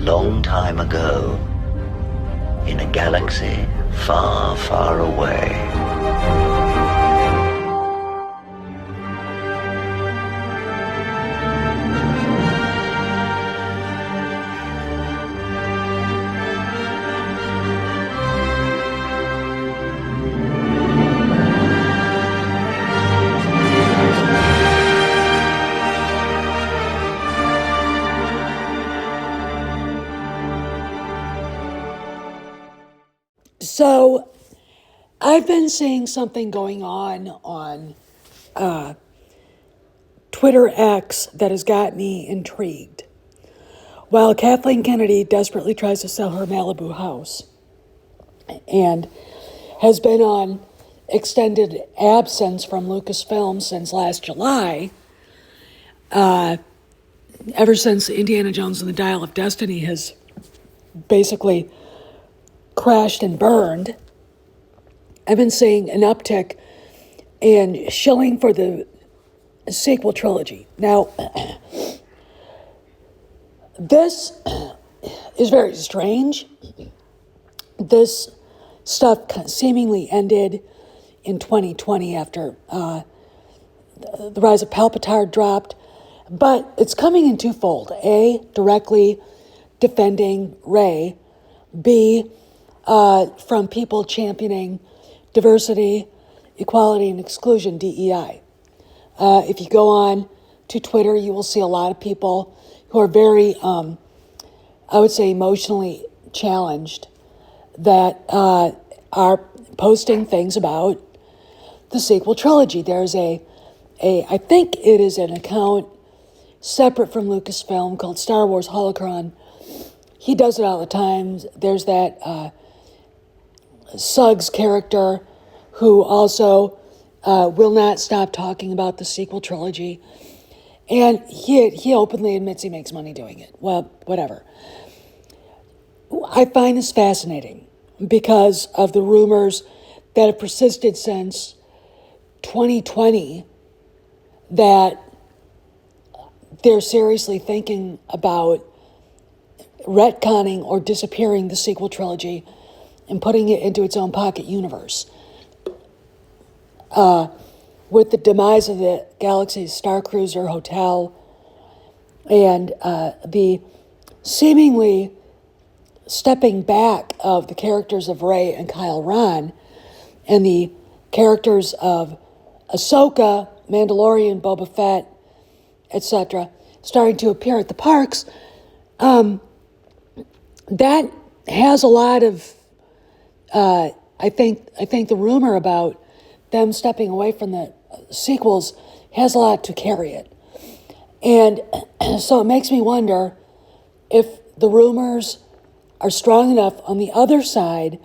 long time ago, in a galaxy far, far away. So, I've been seeing something going on Twitter X that has got me intrigued. While Kathleen Kennedy desperately tries to sell her Malibu house and has been on extended absence from Lucasfilm since last July, ever since Indiana Jones and the Dial of Destiny has basically crashed and burned, I've been seeing an uptick in shilling for the sequel trilogy. Now, this is very strange. This stuff seemingly ended in 2020 after the Rise of Palpatine dropped, but it's coming in twofold. A, directly defending Rey. B, from people championing diversity, equality, and exclusion, DEI. If you go on to Twitter, you will see a lot of people who are very, I would say, emotionally challenged that are posting things about the sequel trilogy. There's I think it is an account separate from Lucasfilm called Star Wars Holocron. He does it all the time. There's that Suggs character who also will not stop talking about the sequel trilogy. And he openly admits he makes money doing it. Well, whatever. I find this fascinating because of the rumors that have persisted since 2020 that they're seriously thinking about retconning or disappearing the sequel trilogy and putting it into its own pocket universe. With the demise of the Galaxy's Star Cruiser Hotel and the seemingly stepping back of the characters of Rey and Kylo Ren and the characters of Ahsoka, Mandalorian, Boba Fett, etc., starting to appear at the parks, that has a lot of, I think the rumor about them stepping away from the sequels has a lot to carry it. And so it makes me wonder if the rumors are strong enough on the other side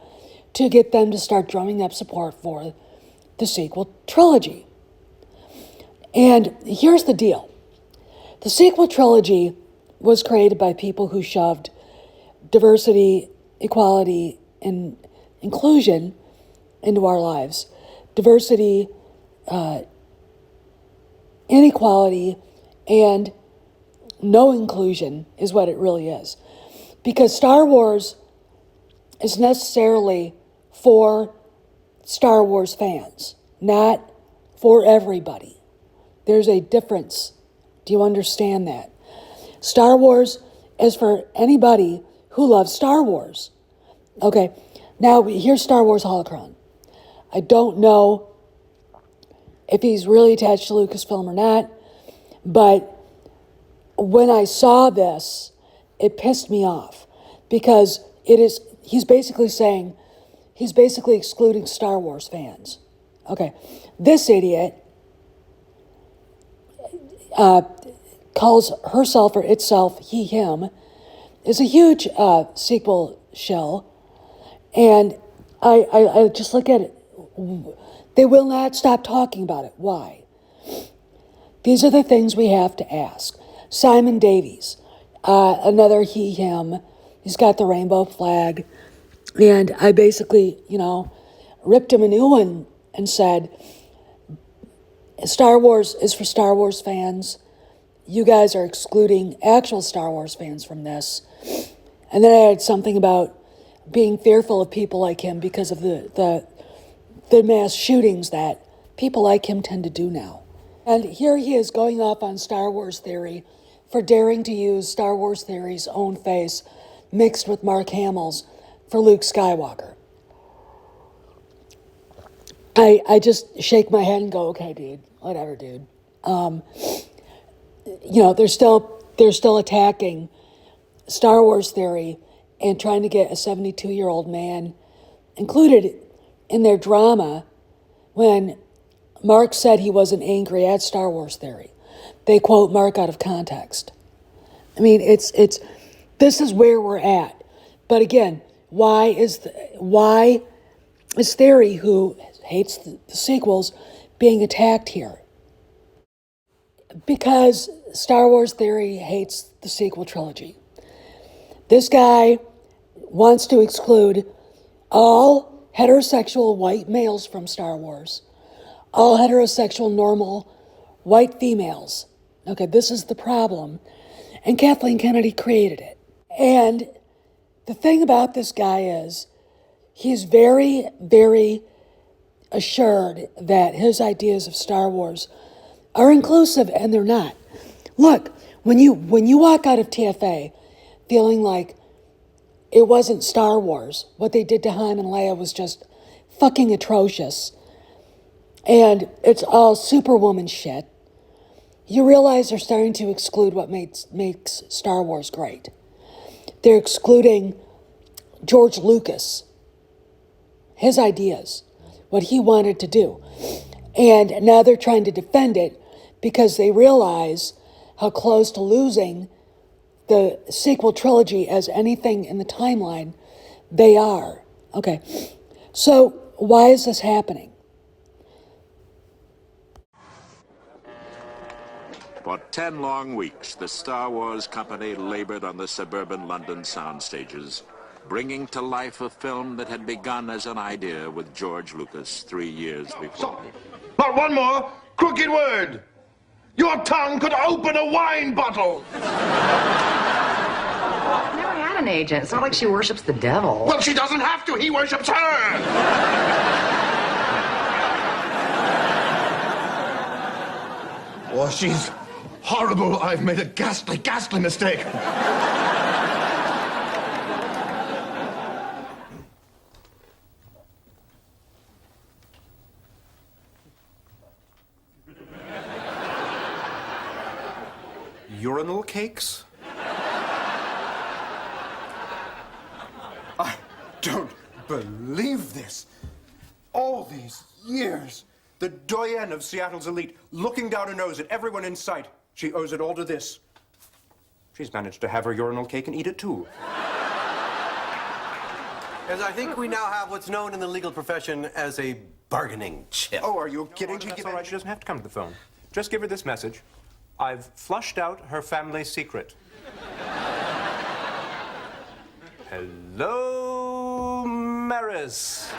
to get them to start drumming up support for the sequel trilogy. And here's the deal. The sequel trilogy was created by people who shoved diversity, equality, and inclusion into our lives. Diversity, inequality, and no inclusion is what it really is. Because Star Wars is necessarily for Star Wars fans, not for everybody. There's a difference. Do you understand that? Star Wars is for anybody who loves Star Wars. Okay, now here's Star Wars Holocron. I don't know if he's really attached to Lucasfilm or not, but when I saw this, it pissed me off because he's basically excluding Star Wars fans. Okay, this idiot calls herself or itself, he, him, is a huge sequel shill. And I just look at it. They will not stop talking about it. Why? These are the things we have to ask. Simon Davies, another he, him. He's got the rainbow flag. And I basically, ripped him a new one and said, Star Wars is for Star Wars fans. You guys are excluding actual Star Wars fans from this. And then I had something about being fearful of people like him because of the mass shootings that people like him tend to do now. And here he is going off on Star Wars theory for daring to use Star Wars theory's own face mixed with Mark Hamill's for Luke Skywalker. I just shake my head and go, okay, dude, whatever, dude. They're still attacking Star Wars theory and trying to get a 72-year-old man included in their drama when Mark said he wasn't angry at Star Wars theory. They quote Mark out of context. I mean, this is where we're at. But again, why is Theory, who hates the sequels, being attacked here? Because Star Wars Theory hates the sequel trilogy. This guy wants to exclude all heterosexual white males from Star Wars, all heterosexual normal white females. Okay, this is the problem. And Kathleen Kennedy created it. And the thing about this guy is he's very, very assured that his ideas of Star Wars are inclusive, and they're not. Look, when you walk out of TFA feeling like it wasn't Star Wars, what they did to Han and Leia was just fucking atrocious, and it's all Superwoman shit, you realize they're starting to exclude what makes Star Wars great. They're excluding George Lucas, his ideas, what he wanted to do. And now they're trying to defend it because they realize how close to losing the sequel trilogy as anything in the timeline they are. Okay, so why is this happening? For 10 long weeks, the Star Wars company labored on the suburban London sound stages, bringing to life a film that had begun as an idea with George Lucas 3 years before. Not one more crooked word. Your tongue could open a wine bottle. Never had an agent. It's not like she worships the devil. Well, she doesn't have to. He worships her. Oh, she's horrible. I've made a ghastly, ghastly mistake. Urinal cakes? I don't believe this. All these years, the doyenne of Seattle's elite, looking down her nose at everyone in sight. She owes it all to this. She's managed to have her urinal cake and eat it too. As I think we now have what's known in the legal profession as a bargaining chip. Oh, are you kidding? That's all right. She doesn't have to come to the phone. Just give her this message. I've flushed out her family secret. Hello, Maris.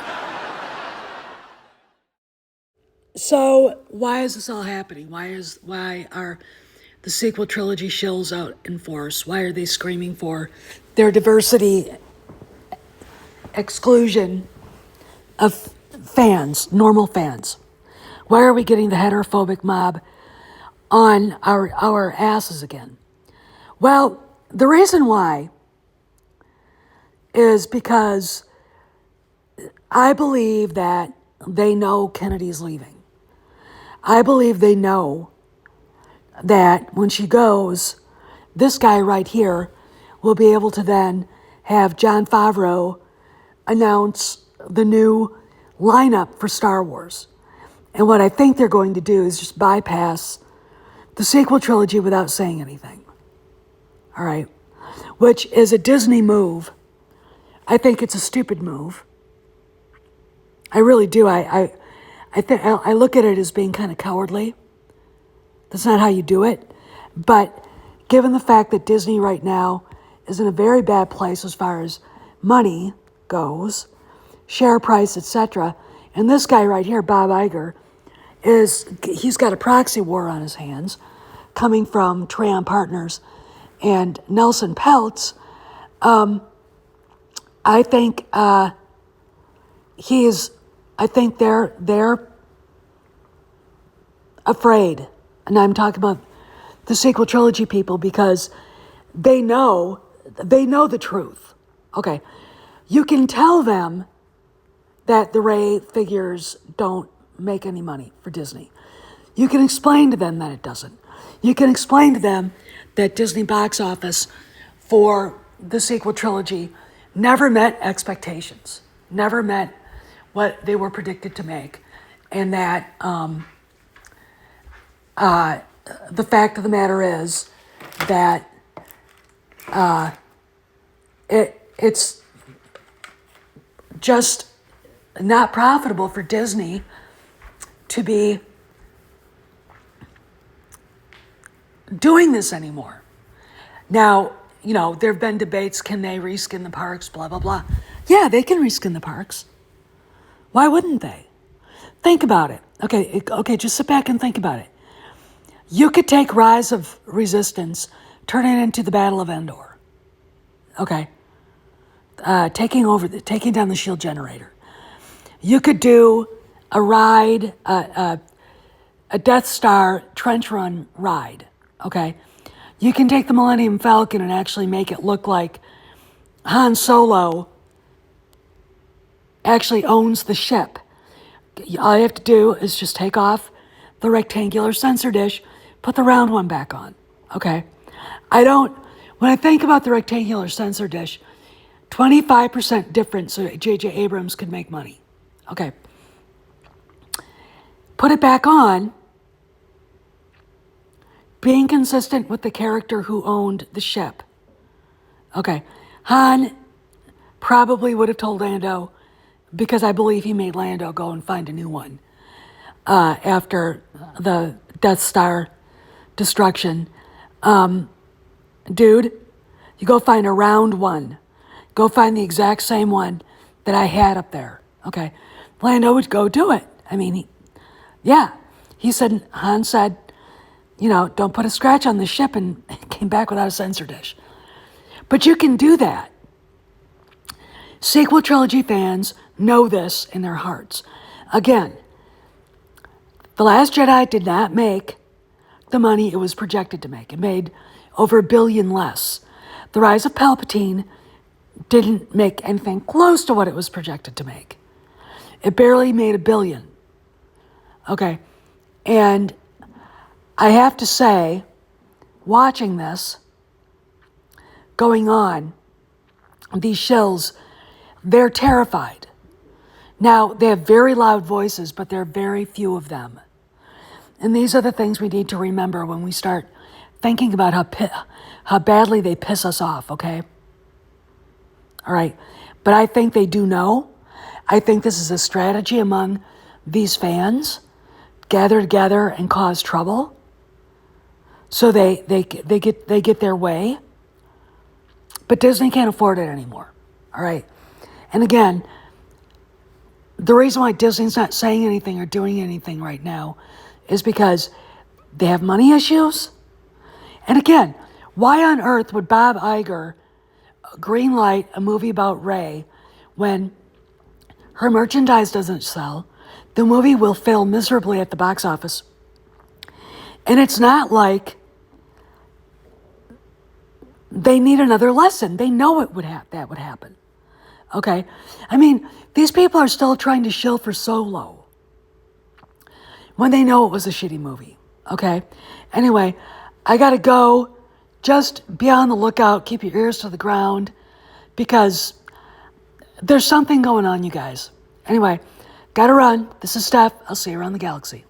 So why is this all happening? Why are the sequel trilogy shills out in force? Why are they screaming for their diversity exclusion of fans, normal fans? Why are we getting the heterophobic mob on our asses again? Well, the reason why is because I believe that they know Kennedy's leaving. I believe they know that when she goes, this guy right here will be able to then have Jon Favreau announce the new lineup for Star Wars. And what I think they're going to do is just bypass the sequel trilogy without saying anything. All right? Which is a Disney move. I think it's a stupid move. I really do. I think I look at it as being kind of cowardly. That's not how you do it. But given the fact that Disney right now is in a very bad place as far as money goes, share price, etc., and this guy right here, Bob Iger, he's got a proxy war on his hands coming from Trion Partners and Nelson Peltz. I think I think they're afraid, and I'm talking about the sequel trilogy people, because they know the truth. Okay, you can tell them that the Ray figures don't make any money for Disney. You can explain to them that it doesn't. You can explain to them that Disney box office for the sequel trilogy never met expectations, never met what they were predicted to make, and that the fact of the matter is that it's just not profitable for Disney to be doing this anymore. Now, there have been debates, can they reskin the parks, blah, blah, blah. Yeah, they can reskin the parks. Why wouldn't they? Think about it. Okay, just sit back and think about it. You could take Rise of Resistance, turn it into the Battle of Endor. Okay. Taking down the shield generator. You could do a ride, a Death Star trench run ride. Okay. You can take the Millennium Falcon and actually make it look like Han Solo actually owns the ship. All you have to do is just take off the rectangular sensor dish, put the round one back on. Okay. When I think about the rectangular sensor dish, 25% difference so J.J. Abrams could make money. Okay. Put it back on, being consistent with the character who owned the ship. Okay. Han probably would have told Lando, because I believe he made Lando go and find a new one after the Death Star destruction. Dude, you go find a round one. Go find the exact same one that I had up there. Okay. Lando would go do it. I mean, Han said, don't put a scratch on the ship, and came back without a sensor dish. But you can do that. Sequel trilogy fans know this in their hearts. Again, The Last Jedi did not make the money it was projected to make. It made over $1 billion less. The Rise of Palpatine didn't make anything close to what it was projected to make. It barely made $1 billion. Okay. And I have to say, watching this going on, these shills, they're terrified. Now, they have very loud voices, but there are very few of them. And these are the things we need to remember when we start thinking about how badly they piss us off, okay? All right. But I think they do know. I think this is a strategy among these fans, gather together and cause trouble, so they get their way. But Disney can't afford it anymore. All right. And again, the reason why Disney's not saying anything or doing anything right now is because they have money issues. And again, why on earth would Bob Iger greenlight a movie about Rey when her merchandise doesn't sell? The movie will fail miserably at the box office. And it's not like they need another lesson. They know that would happen. Okay? I mean, these people are still trying to shill for Solo when they know it was a shitty movie. Okay? Anyway, I gotta go. Just be on the lookout. Keep your ears to the ground, because there's something going on, you guys. Anyway, gotta run. This is Steph. I'll see you around the galaxy.